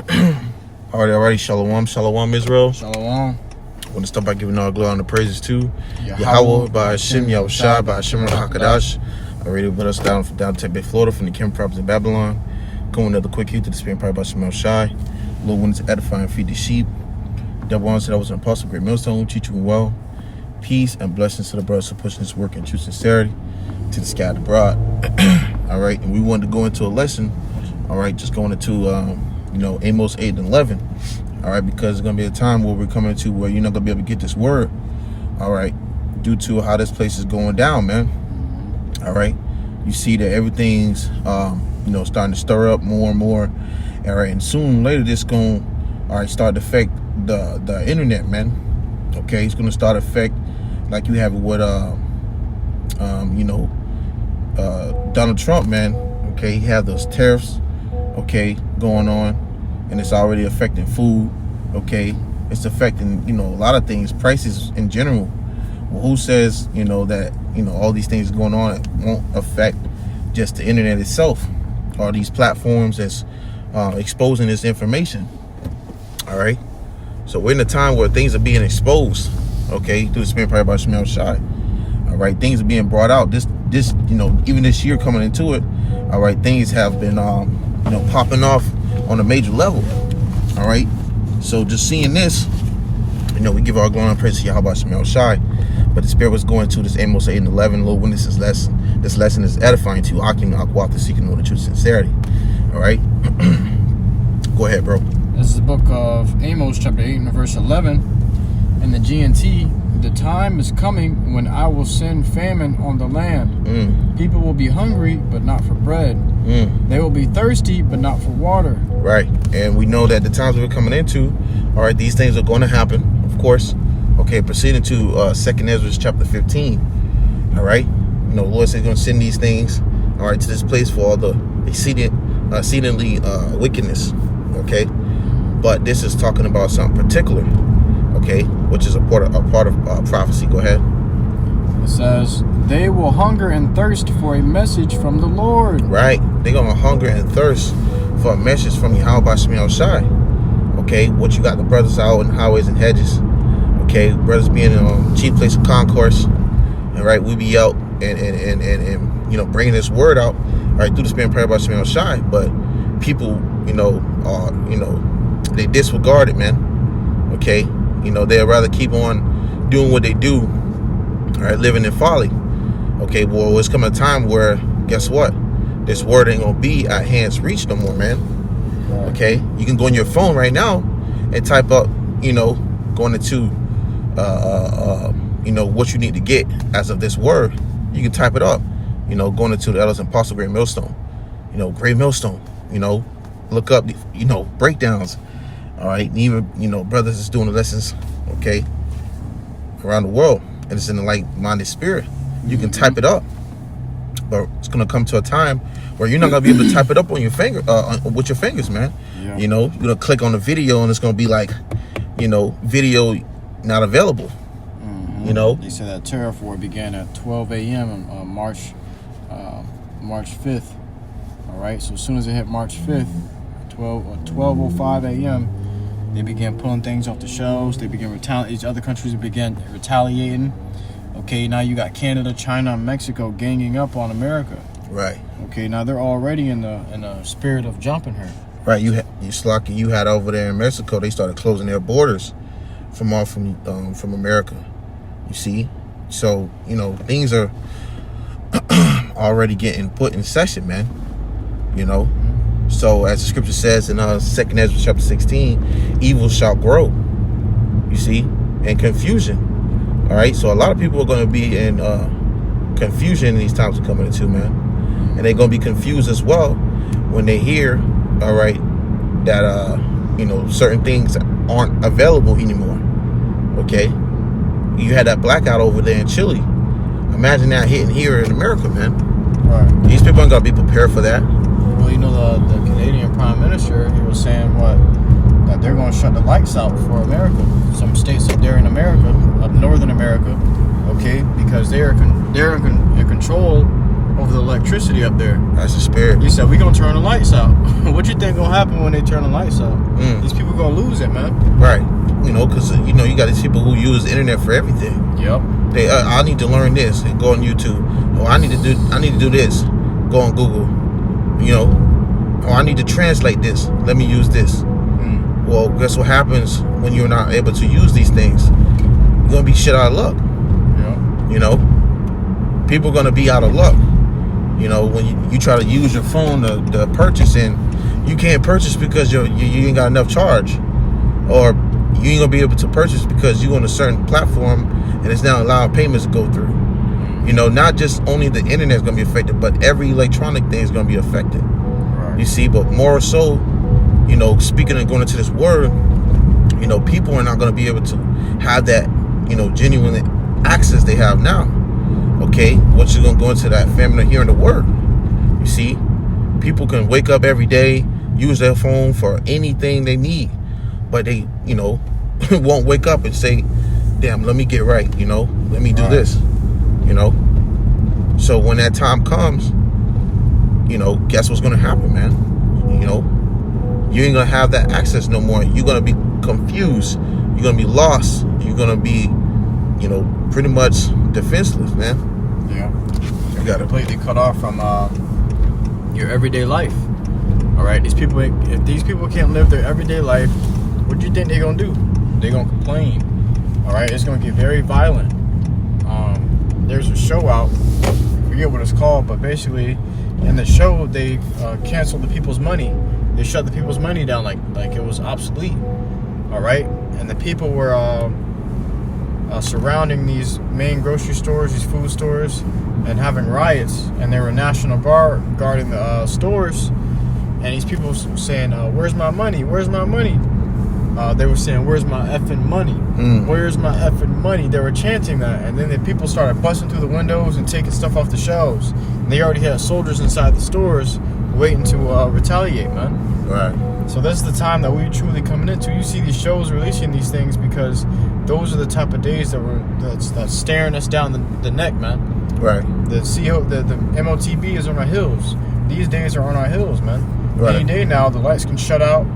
Alrighty. Shalom, Israel. Shalom. I want to start by giving all glory and the praises to YAHAWAH, BAHASHAM, YAHAWASHI, BAHASHAM, QADASH. Already with us down Tempe, Florida, from the Kim province in Babylon. Going another quick heat to the spirit power by YAHAWASHI. Lord wanted to edify and feed the sheep. Devil wanted that was an apostle, great millstone, teach you well. Peace and blessings to the brothers who pushing this work in true sincerity to the sky abroad. All right, and we wanted to go into a lesson. All right, just going into Amos 8 and 11. All right, because it's gonna be a time where we're coming to where you're not gonna be able to get this word. All right, due to how this place is going down, man. All right, you see that everything's starting to stir up more and more. All right, and soon later this going start to affect the internet, man. Okay, it's gonna start to affect like you have it with Donald Trump, man. Okay, he had those tariffs going on, and it's already affecting food. Okay, it's affecting a lot of things, prices in general. Well, who says that all these things going on, it won't affect just the internet itself, or these platforms that's exposing this information? All right, so we're in a time where things are being exposed, through the spirit power by YAHAWASHI. All right, things are being brought out. This even this year coming into it, all right, things have been popping off on a major level. All right, so just seeing this, we give our glory and praise to Yahweh YAHAWASHI. But the spirit was going to this Amos 8 and 11. Lord, when this lesson is edifying to you, to seek and know the true sincerity. All right, go ahead, bro. This is the book of Amos, chapter 8 and verse 11. In the GNT, the time is coming when I will send famine on the land. People will be hungry, but not for bread. They will be thirsty, but not for water. Right, and we know that the times we're coming into, all right, these things are going to happen, of course. Okay, proceeding to 2nd Ezra chapter 15. All right, the Lord said He's going to send these things, all right, to this place for all the exceedingly wickedness. Okay, but this is talking about something particular. Okay, which is a part of prophecy. Go ahead. It says, they will hunger and thirst for a message from the Lord. Right, they're going to hunger and thirst for a message from Yahweh YAHAWASHI. Okay, what you got the brothers out in highways and hedges. Okay, brothers being in a chief place of concourse. And right, we be out and bringing this word out, all right, through the spirit prayer by YAHAWASHI. But people, they disregard it, man. Okay, they'd rather keep on doing what they do, all right, living in folly. Okay, well, it's coming a time where, guess what? This word ain't gonna be at hand's reach no more, man. Okay, you can go on your phone right now and type up, going into, what you need to get as of this word. You can type it up, going into the Elders and Apostle Great Millstone, Great Millstone, look up, breakdowns. All right, and even brothers is doing the lessons, around the world, and it's in the like-minded spirit. You can type it up, but it's gonna come to a time where you're not gonna be able to type it up on your finger, with your fingers, man. Yeah. You're gonna click on the video, and it's gonna be like, video not available. They said that tariff war began at 12 a.m. on March 5th. All right, so as soon as it hit March 5th, 12:05 a.m. they began pulling things off the shelves. They began retaliating. Other countries began retaliating. Okay, now you got Canada, China, and Mexico ganging up on America. Right. Okay, now they're already in the spirit of jumping her. Right. You had over there in Mexico. They started closing their borders from America. You see, so things are already getting put in session, man. So as the scripture says in 2nd Ezra chapter 16, evil shall grow. You see, and confusion. All right, so a lot of people are going to be in confusion in these times we're coming into, man, and they're going to be confused as well when they hear, all right, that certain things aren't available anymore. Okay, you had that blackout over there in Chile. Imagine that hitting here in America, man. Right. These people aren't going to be prepared for that. Well, the Canadian Prime Minister, he was saying that they're going to shut the lights out for America. Some states up there in America, up northern America, okay, because they're in control over the electricity up there. That's the spirit. He said, we gonna turn the lights out. What you think gonna happen when they turn the lights out? These people gonna lose it, man. Right. You know, because, you know, you got these people who use the internet for everything. Yep. They, I need to learn this. And go on YouTube. Oh, I need to do this. Go on Google. You know. Oh, I need to translate this. Let me use this. Well, guess what happens when you're not able to use these things? You're gonna be shit out of luck. Yep. You know. People are gonna be out of luck. You know, when you try to use your phone to purchase, and you can't purchase because you ain't got enough charge, or you ain't gonna be able to purchase because you on a certain platform and it's not allowing payments to go through. You know, not just only the internet is gonna be affected, but every electronic thing is gonna be affected. Right. You see, but more so, you know, speaking and going into this word, you know, people are not gonna be able to have that, you know, genuine access they have now. Okay, what you're gonna go into that family hearing the word. You see, people can wake up every day, use their phone for anything they need, but they, you know, won't wake up and say, damn, let me get right, you know, let me do this, you know. So when that time comes, you know, guess what's gonna happen, man? You know, you ain't gonna have that access no more. You're gonna be confused, you're gonna be lost, you're gonna be, you know, pretty much defenseless, man. Yeah. You got completely cut off from your everyday life. All right, these people, if these people can't live their everyday life, what do you think they're gonna do? They're gonna complain. All right, it's gonna get very violent. There's a show out, I forget what it's called, but basically in the show they canceled the people's money. They shut the people's money down like it was obsolete. All right, and the people were surrounding these main grocery stores, these food stores, and having riots, and there were National Guard guarding the stores, and these people saying, where's my money, where's my money? They were saying, where's my effing money, where's my effing money? They were chanting that, and then the people started busting through the windows and taking stuff off the shelves, and they already had soldiers inside the stores waiting to retaliate, man. Right. So this is the time that we're truly coming into. You see these shows releasing these things because those are the type of days that's staring us down the neck, man. Right. The MOTB is on our heels. These days are on our heels, man. Right. Any day now, the lights can shut out.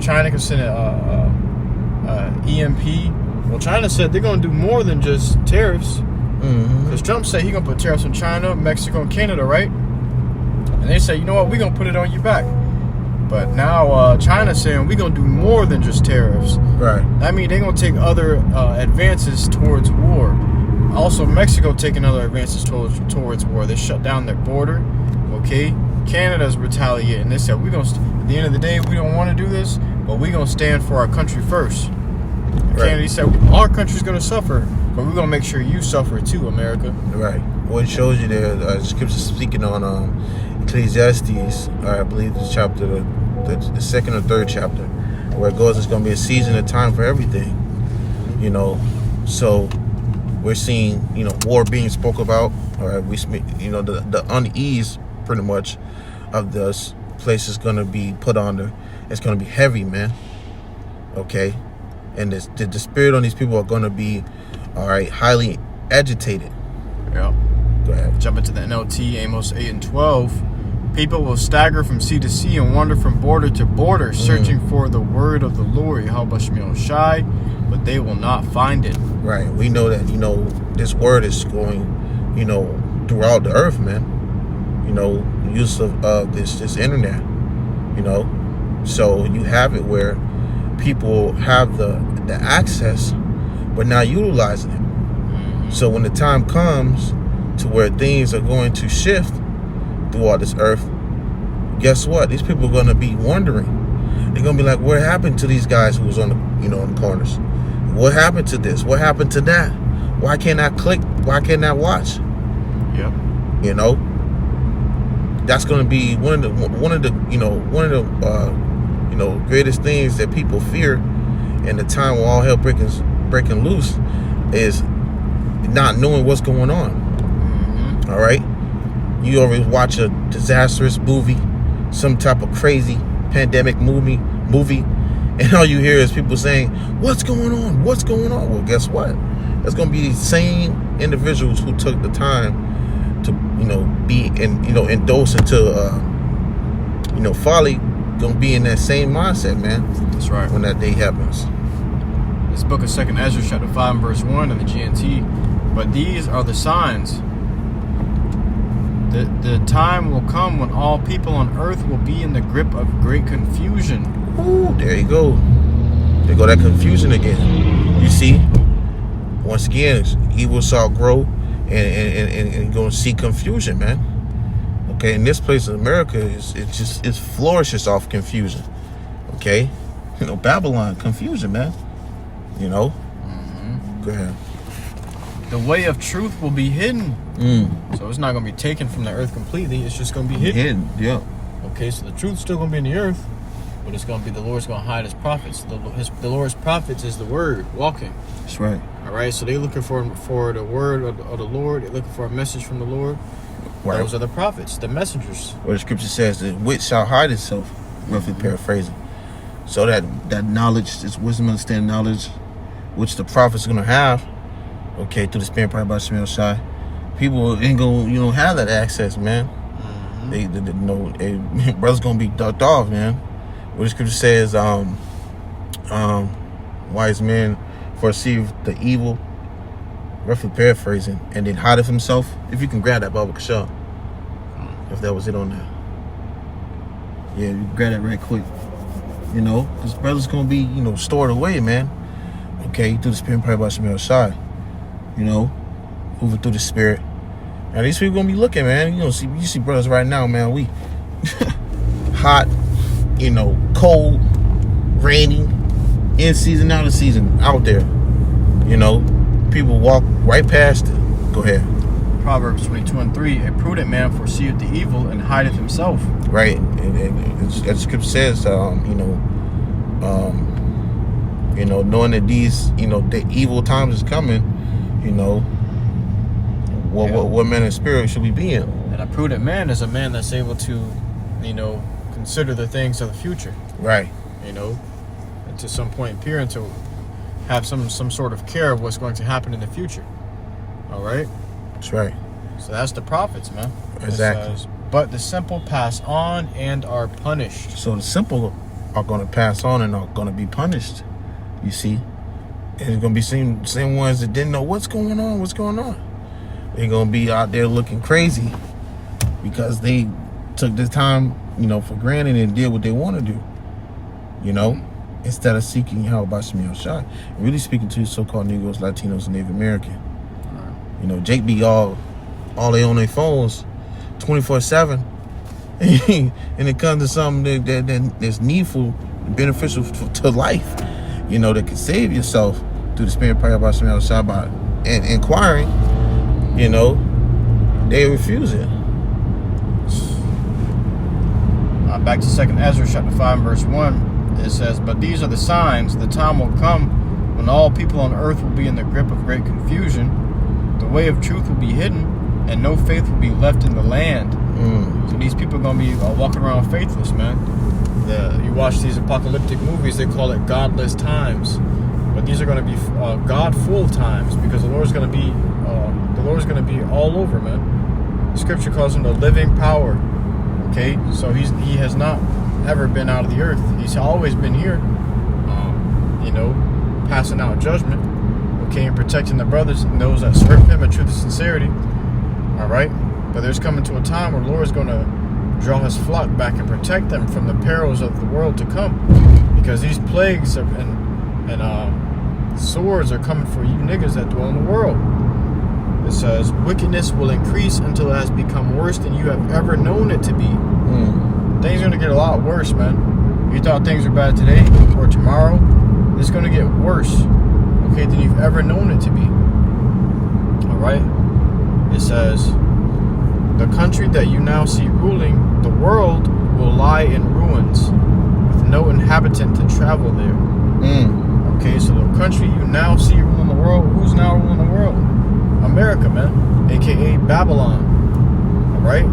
China can send EMP. Well, China said they're gonna do more than just tariffs. Because Trump said he's gonna put tariffs on China, Mexico, and Canada, right? And they say, you know what, we're gonna put it on your back. But now China's saying we're going to do more than just tariffs. Right. That means they're going to take other advances towards war. Also, Mexico taking other advances towards war. They shut down their border. Okay. Canada's retaliating. They said, we're going to, at the end of the day, we don't want to do this, but we're going to stand for our country first. Right. Canada said, our country's going to suffer, but we're going to make sure you suffer too, America. Right. Well, it shows you there, the scripture speaking on Ecclesiastes, I believe the chapter, the second or third chapter, where it goes, it's going to be a season, a time for everything, you know. So we're seeing, you know, war being spoke about, all right. We, you know, the unease pretty much of this place is going to be put under. It's going to be heavy, man. Okay, and the spirit on these people are going to be, all right, highly agitated. Yeah. Go ahead. Jump into the NLT, Amos 8 and 12. People will stagger from sea to sea and wander from border to border, searching for the word of the Lord, YAHAWASHI, but they will not find it. Right. We know that, you know, this word is going, you know, throughout the earth, man. You know, use of this internet, you know. So you have it where people have the access, but not utilizing it. So when the time comes to where things are going to shift throughout this earth, guess what? These people are going to be wondering. They're going to be like, what happened to these guys who was on the, you know, on the corners? What happened to this? What happened to that? Why can't I click? Why can't I watch? Yep. You know, that's going to be one of the greatest things that people fear in the time when all hell breaking loose is not knowing what's going on. All right, you always watch a disastrous movie, some type of crazy pandemic movie, and all you hear is people saying, what's going on, what's going on? Well, guess what? It's going to be these same individuals who took the time to be indulged into folly, gonna be in that same mindset, man. That's right. When that day happens. This book of 2nd Ezra, chapter 5, and verse 1 in the GNT. But these are the signs. The time will come when all people on earth will be in the grip of great confusion. Ooh, there you go. There go that confusion again. You see, once again, evil shall grow, and you're gonna see confusion, man. Okay, in this place in America, it flourishes off confusion. Okay, Babylon, confusion, man. Go ahead. The way of truth will be hidden. So it's not going to be taken from the earth completely. It's just going to be hidden. Yeah. Okay, so the truth's still going to be in the earth, but it's going to be the Lord's going to hide his prophets. The Lord's prophets is the word walking. That's right. All right, so they're looking for the word of the Lord. They're looking for a message from the Lord. Right. Those are the prophets, the messengers. Where the scripture says, the wit shall hide itself, roughly paraphrasing. So that knowledge, this wisdom, understanding, knowledge, which the prophets are going to have, okay, through the Spirit of BAHASHAM Shai, people ain't gonna have that access, man. They brothers gonna be ducked off, man. What the scripture says, wise men foreceive the evil, roughly paraphrasing, and then hideth himself. If you can grab that, Baba Kasha, if that was it on there. Yeah, you grab that right quick. Because brothers gonna be, stored away, man. Okay, through the Spirit of BAHASHAM Shai. Moving through the Spirit. Now these people gonna be looking, man. You see brothers right now, man. We hot, cold, rainy, in season, out of season, out there. People walk right past it. Go ahead. Proverbs 22:3. A prudent man foreseeth the evil and hideth himself. Right, and as the scripture says, knowing that these, the evil times is coming. What man and spirit should we be in? And a prudent man is a man that's able to, consider the things of the future. Right. And to some point appear and to have some sort of care of what's going to happen in the future. All right? That's right. So that's the prophets, man. Exactly. Says, but the simple pass on and are punished. So the simple are going to pass on and are going to be punished. You see? And it's going to be same ones that didn't know what's going on. They're going to be out there looking crazy because they took this time, for granted and did what they want to do, instead of seeking YAHAWASHI Shai. Really speaking to so-called Negroes, Latinos, and Native American. Jake be all they on their phones 24/7. And it comes to something that's needful, beneficial to life, that can save yourself through the Spirit of BAHASHAM Shai by inquiring. They refuse it. Back to 2nd Ezra, chapter 5, verse 1. It says, but these are the signs. The time will come when all people on earth will be in the grip of great confusion. The way of truth will be hidden, and no faith will be left in the land. So these people are going to be walking around faithless, man. You watch these apocalyptic movies, they call it godless times. But these are going to be God-full times, because the Lord's going to be all over, man. The scripture calls him the living power. Okay, so he has not ever been out of the earth. He's always been here, passing out judgment, okay, and protecting the brothers and those that serve him in truth and sincerity. All right, but there's coming to a time where the Lord is going to draw his flock back and protect them from the perils of the world to come, because these plagues and swords are coming for you niggas that dwell in the world. It says, wickedness will increase until it has become worse than you have ever known it to be. Things are going to get a lot worse, man. You thought things were bad today or tomorrow, it's going to get worse, okay, than you've ever known it to be. All right? It says, the country that you now see ruling the world will lie in ruins with no inhabitant to travel there. Okay, so the country you now see ruling the world, who's now ruling the world? America, man, aka Babylon. All right,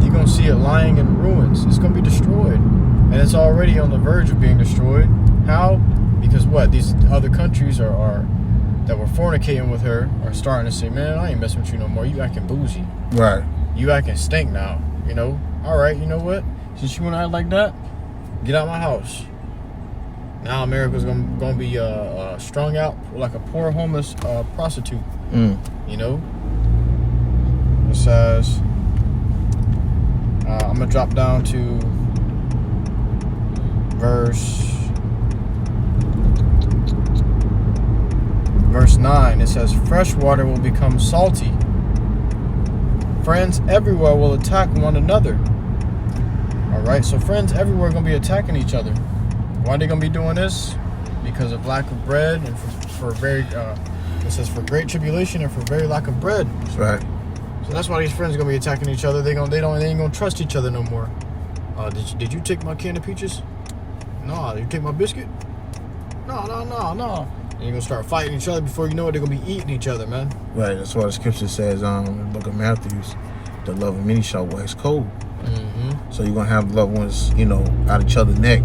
you're gonna see it lying in ruins. It's gonna be destroyed, and it's already on the verge of being destroyed. How? Because what? These other countries that were fornicating with her are starting to say, man, I ain't messing with you no more. You acting bougie. Right. You acting stink now. You know. All right. You know what? Since you want to act like that, get out of my house. Now America's gonna be strung out like a poor homeless prostitute. You know. It says, I'm gonna drop down to verse 9. It says, fresh water will become salty. Friends everywhere will attack one another. All right, so friends everywhere are gonna be attacking each other. Why are they gonna be doing this? Because of lack of bread, and for very it says for great tribulation and for very lack of bread. That's right. So that's why these friends are gonna be attacking each other. They ain't gonna trust each other no more. Did you take my can of peaches? No. Did you take my biscuit? No. And you're gonna start fighting each other. Before you know it, they're gonna be eating each other, man. Right. That's why the scripture says in the book of Matthew, the love of many shall wax cold. So you're gonna have loved ones, you know, out each other's neck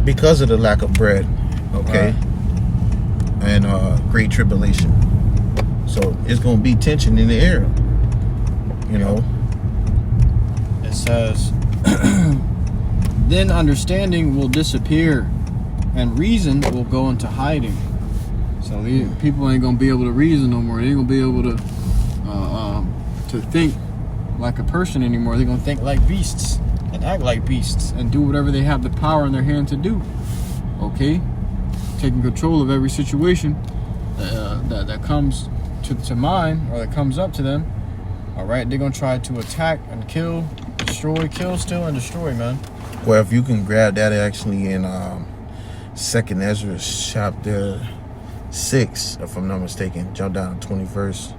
because of the lack of bread. Okay. Right. And great tribulation. So it's gonna be tension in the air. You know. It says, then understanding will disappear, and reason will go into hiding. So these people ain't gonna be able to reason no more. They ain't gonna be able to think like a person anymore. They're gonna think like beasts and act like beasts and do whatever they have the power in their hand to do. Okay, taking control of every situation that comes to mind or that comes up to them. All right, they're gonna try to attack and kill, kill, steal, and destroy, man. Well, if you can grab that actually in 2nd Ezra chapter 6, if I'm not mistaken, jump down to 21st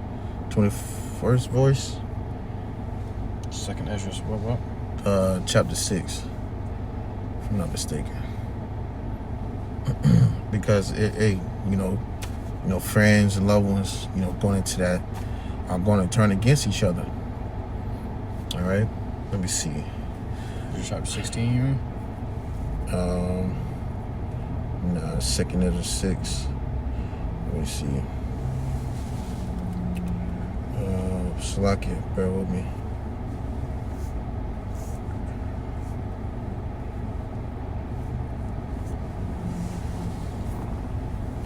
voice. 2nd Ezra, what? Chapter 6, if I'm not mistaken. Because you know, friends and loved ones, you know, going into that are going to turn against each other. All right, let me see. Chapter 16, you mean? No, 2nd Ezra 6. Let me see. Salakia, bear with me.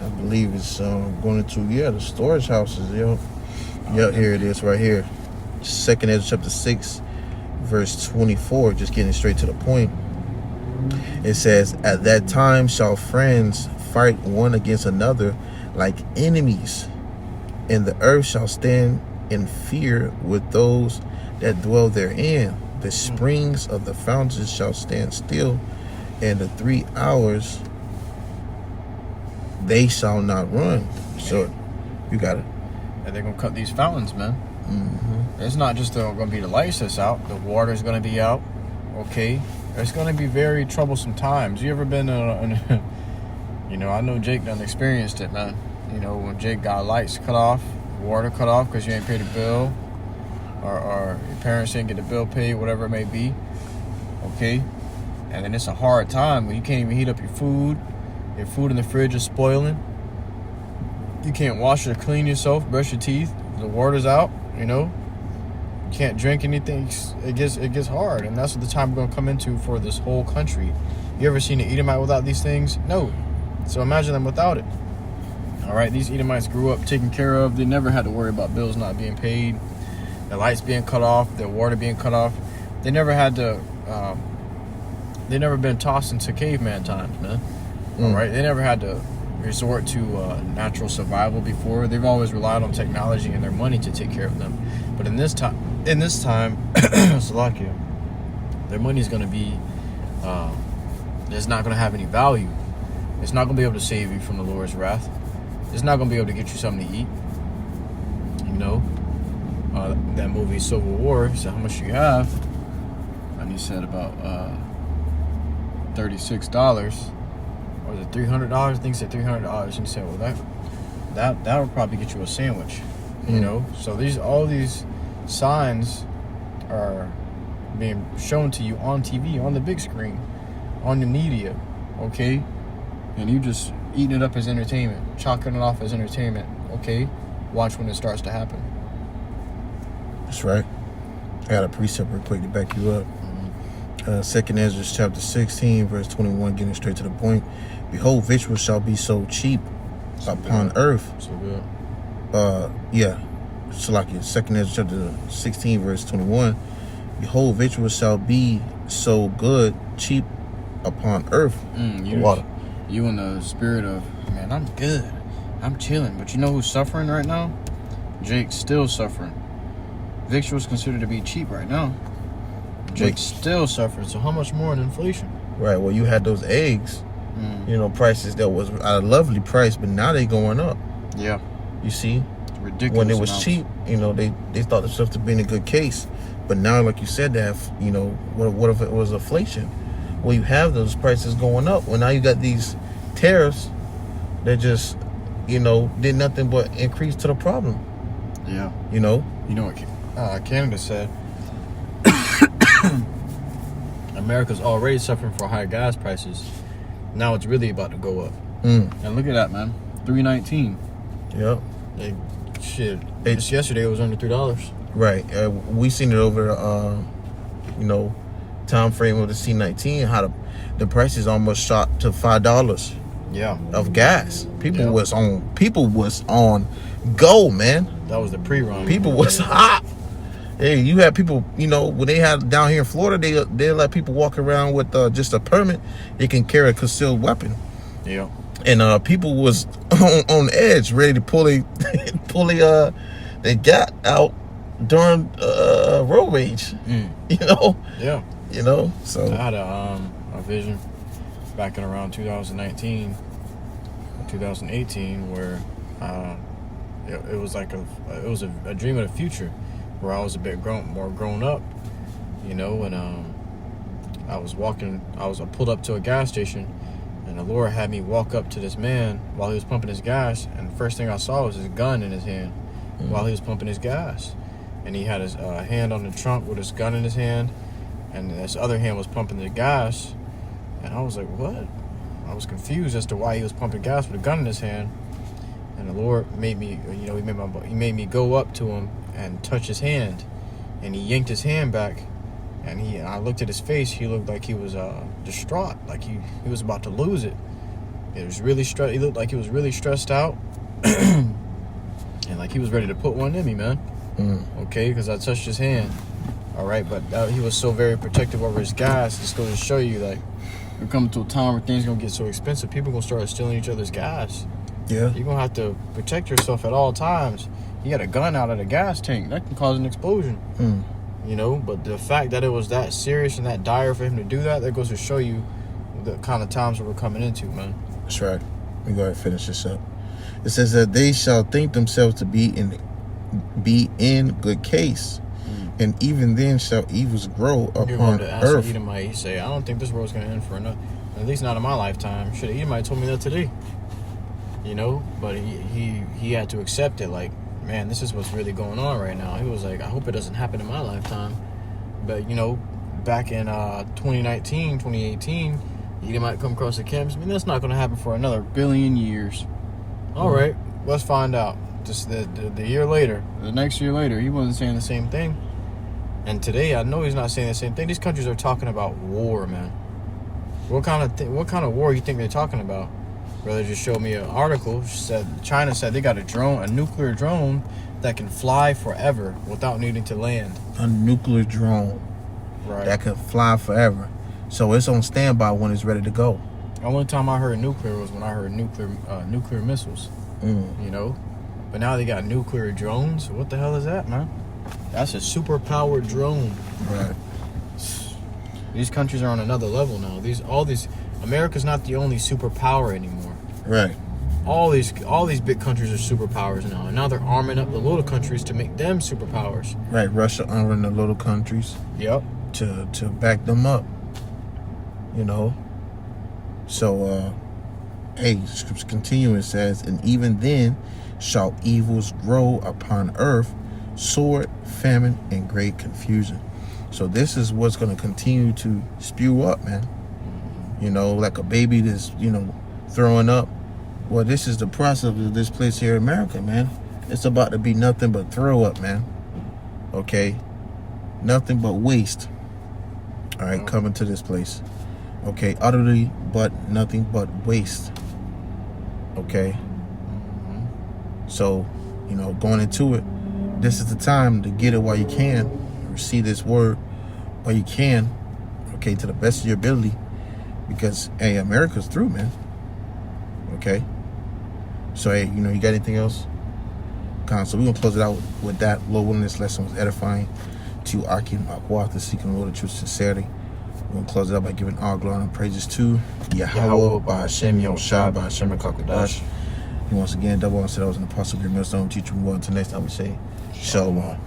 I believe it's going into the storage houses, yo. Yep, here it is, right here. 2nd Ezra chapter 6, verse 24. Just getting straight to the point. It says, at that time shall friends fight one against another like enemies, and the earth shall stand in fear with those that dwell therein. The springs of the fountains shall stand still, and the 3 hours they shall not run. So you got it. And they're gonna cut these fountains, man. It's not just gonna be the lights that's out. The water's gonna be out. Okay, it's gonna be very troublesome times. You ever been you know, I know Jake done experienced it, man. You know, when Jake got lights cut off, water cut off because you ain't paid a bill, or your parents didn't get the bill paid, whatever it may be. Okay, and then it's a hard time when you can't even heat up your food. Your food in the fridge is spoiling. You can't wash or clean yourself, brush your teeth. The water's out, you know. You can't drink anything. It gets hard, and that's what the time we're gonna come into for this whole country. You ever seen an Edomite without these things? No. So imagine them without it. All right, these Edomites grew up taken care of. They never had to worry about bills not being paid, the lights being cut off, the water being cut off. They never had to. They never been tossed into caveman times, man. All right, they never had to resort to natural survival before. They've always relied on technology and their money to take care of them. But in this time, Salakia, their money's going to be, it's not going to have any value. It's not going to be able to save you from the Lord's wrath. It's not going to be able to get you something to eat. You know, that movie Civil War, he said, how much do you have? And he said about $36. Or was it $300? I think he said $300. And he said, well, that would probably get you a sandwich. You know, so all these signs are being shown to you on TV, on the big screen, on the media, okay? And you just eating it up as entertainment, chalking it off as entertainment, okay? Watch when it starts to happen. That's right. I got a precept real quick to back you up. 2nd Ezra chapter 16, verse 21, getting straight to the point. Behold, victuals shall be so cheap upon earth. So good. Yeah. Salakia, 2nd Ezra chapter 16, verse 21. Behold, victuals shall be so good, cheap upon earth. Water. You in the spirit of, man, I'm good. I'm chilling. But you know who's suffering right now? Jake's still suffering. Victuals considered to be cheap right now. Jake's still suffering. So how much more in inflation? Right. Well, you had those eggs, you know, prices that was at a lovely price, but now they going up. Yeah. You see? It's ridiculous. When it was cheap, you know, they thought themselves to be in a good case. But now, like you said, that, you know, what if it was inflation? Well, you have those prices going up. Well, now you got these tariffs that just, you know, did nothing but increase to the problem. Yeah. You know? You know what Canada said? America's already suffering for high gas prices. Now it's really about to go up. And look at that, man. $3.19. Yep. Just yesterday it was under $3. Right. We seen it over, you know, time frame of the C19. How the prices almost shot to $5. Yeah. Of gas. People was on go, man. That was the pre-run. People was hot. Hey, you had people, you know, when they had down here in Florida, they let people walk around with just a permit. They can carry a concealed weapon. Yeah. And people was on edge, ready to pull they got out during road rage. You know. Yeah. You know. So I had a vision back in around 2019, 2018, where it was like a dream of the future, where I was a bit more grown up, you know, and I pulled up to a gas station, and the Lord had me walk up to this man while he was pumping his gas, and the first thing I saw was his gun in his hand while he was pumping his gas, and he had his hand on the trunk with his gun in his hand, and his other hand was pumping the gas, and I was like, what? I was confused as to why he was pumping gas with a gun in his hand. And the Lord made me, you know, he made me go up to him and touch his hand, and he yanked his hand back, and I looked at his face. He looked like he was distraught, like he was about to lose it. It was really he looked like he was really stressed out, and like he was ready to put one in me, man. Okay, because I touched his hand. All right, but he was so very protective over his gas. Just goes to show you, like, we're coming to a time where things gonna get so expensive, people gonna start stealing each other's gas. Yeah. You're gonna have to protect yourself at all times. You got a gun out of the gas tank, that can cause an explosion. You know, but the fact that it was that serious and that dire for him to do that goes to show you the kind of times that we're coming into, man. That's right. Let me go ahead and finish this up. It says that they shall think themselves to be in good case, and even then shall evils grow upon earth. Edomite, he say, I don't think this world's gonna end for enough, at least not in my lifetime. Should have Edomite told me that today. You know, but he had to accept it, like, man, this is what's really going on right now. He was like, I hope it doesn't happen in my lifetime. But, you know, back in 2019, 2018, you might come across the camps. I mean, that's not going to happen for another billion years. All right, let's find out. Just the year later, the next year later, he wasn't saying the same thing. And today, I know he's not saying the same thing. These countries are talking about war, man. What kind of war you think they're talking about? Brother just showed me an article. China said they got a nuclear drone that can fly forever without needing to land. A nuclear drone, right? That can fly forever. So it's on standby when it's ready to go. The only time I heard nuclear was when I heard nuclear missiles. You know, but now they got nuclear drones. What the hell is that, man? That's a super powered drone. Right. These countries are on another level now. America's not the only superpower anymore. Right. All these big countries are superpowers now, and now they're arming up the little countries to make them superpowers. Right. Russia arming the little countries. Yep. To back them up. You know. So, hey, scripture continuing says, and even then shall evils grow upon earth, sword, famine, and great confusion. So this is what's going to continue to spew up, man. You know, like a baby that's, you know, throwing up. Well, this is the process of this place here in America, man. It's about to be nothing but throw up, man. Okay? nothing but waste. All right, coming to this place. Okay, utterly but nothing but waste. Okay. So, you know, going into it, this is the time to get it while you can. Receive this word while you can. Okay, to the best of your ability. Because, hey, America's through, man. Okay. So, hey, you know, you got anything else? So we're going to close it out with that. Lord willing, this lesson was edifying to Akim Akwah, the seeking the Lord of truth sincerity. We're going to close it out by giving all glory and praises to YAHAWAH, BAHASHAM, YAHWASHI, BAHASHAM, and QADASH. And once again, double honor said I was an apostle of your millstone teacher. We go until next time we say, Shalom.